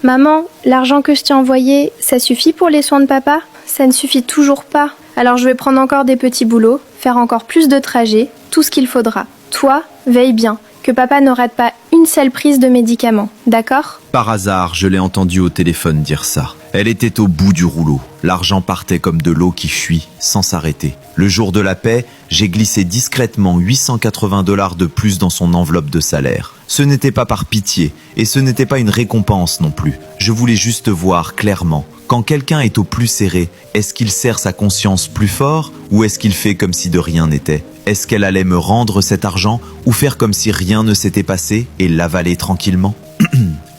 Maman, l'argent que je t'ai envoyé, ça suffit pour les soins de papa? Ça ne suffit toujours pas. Alors je vais prendre encore des petits boulots, faire encore plus de trajets, tout ce qu'il faudra. Toi, veille bien, que papa ne rate pas une seule prise de médicaments, d'accord? Par hasard, je l'ai entendu au téléphone dire ça. Elle était au bout du rouleau. L'argent partait comme de l'eau qui fuit, sans s'arrêter. Le jour de la paie, j'ai glissé discrètement 880 $ de plus dans son enveloppe de salaire. Ce n'était pas par pitié, et ce n'était pas une récompense non plus. Je voulais juste voir clairement. Quand quelqu'un est au plus serré, est-ce qu'il serre sa conscience plus fort ou est-ce qu'il fait comme si de rien n'était? Est-ce qu'elle allait me rendre cet argent ou faire comme si rien ne s'était passé et l'avaler tranquillement?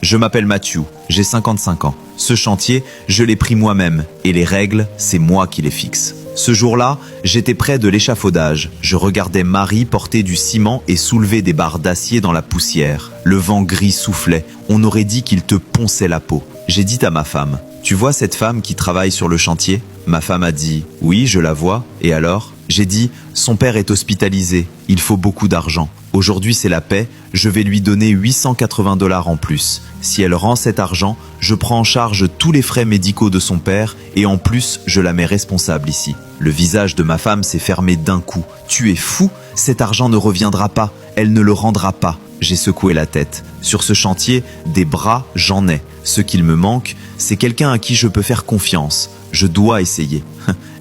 Je m'appelle Mathieu, j'ai 55 ans. Ce chantier, je l'ai pris moi-même et les règles, c'est moi qui les fixe. Ce jour-là, j'étais près de l'échafaudage. Je regardais Marie porter du ciment et soulever des barres d'acier dans la poussière. Le vent gris soufflait, on aurait dit qu'il te ponçait la peau. J'ai dit à ma femme: tu vois cette femme qui travaille sur le chantier? Ma femme a dit: oui, je la vois. Et alors? J'ai dit: son père est hospitalisé, il faut beaucoup d'argent. Aujourd'hui c'est la paie, je vais lui donner 880 $ en plus. Si elle rend cet argent, je prends en charge tous les frais médicaux de son père et en plus je la mets responsable ici. Le visage de ma femme s'est fermé d'un coup. Tu es fou, cet argent ne reviendra pas, elle ne le rendra pas. J'ai secoué la tête. Sur ce chantier, des bras, j'en ai. Ce qu'il me manque, c'est quelqu'un à qui je peux faire confiance. Je dois essayer.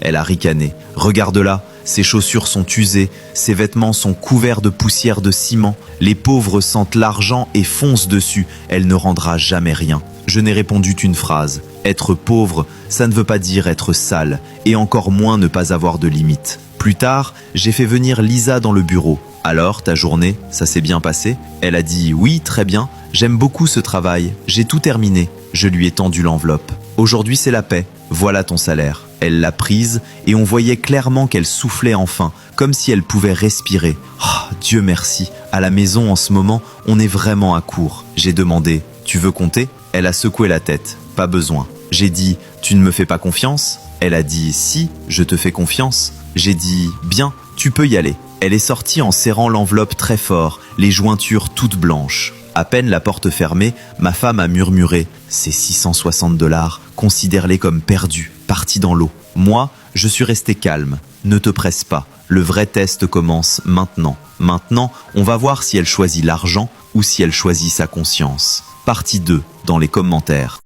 Elle a ricané. Regarde-la, ses chaussures sont usées, ses vêtements sont couverts de poussière de ciment. Les pauvres sentent l'argent et foncent dessus. Elle ne rendra jamais rien. Je n'ai répondu qu'une phrase. Être pauvre, ça ne veut pas dire être sale, et encore moins ne pas avoir de limites. Plus tard, j'ai fait venir Lisa dans le bureau. Alors, ta journée, ça s'est bien passé? Elle a dit: oui, très bien, j'aime beaucoup ce travail, j'ai tout terminé. Je lui ai tendu l'enveloppe. Aujourd'hui c'est la paie, voilà ton salaire. Elle l'a prise et on voyait clairement qu'elle soufflait enfin, comme si elle pouvait respirer. Oh, Dieu merci, à la maison en ce moment, on est vraiment à court. J'ai demandé: tu veux compter? Elle a secoué la tête, pas besoin. J'ai dit: tu ne me fais pas confiance? Elle a dit: si, je te fais confiance. J'ai dit: bien, tu peux y aller. Elle est sortie en serrant l'enveloppe très fort, les jointures toutes blanches. À peine la porte fermée, ma femme a murmuré: ces 660 $, considère-les comme perdus, partis dans l'eau. Moi, je suis resté calme. Ne te presse pas, le vrai test commence maintenant. Maintenant, on va voir si elle choisit l'argent ou si elle choisit sa conscience. Partie 2, dans les commentaires.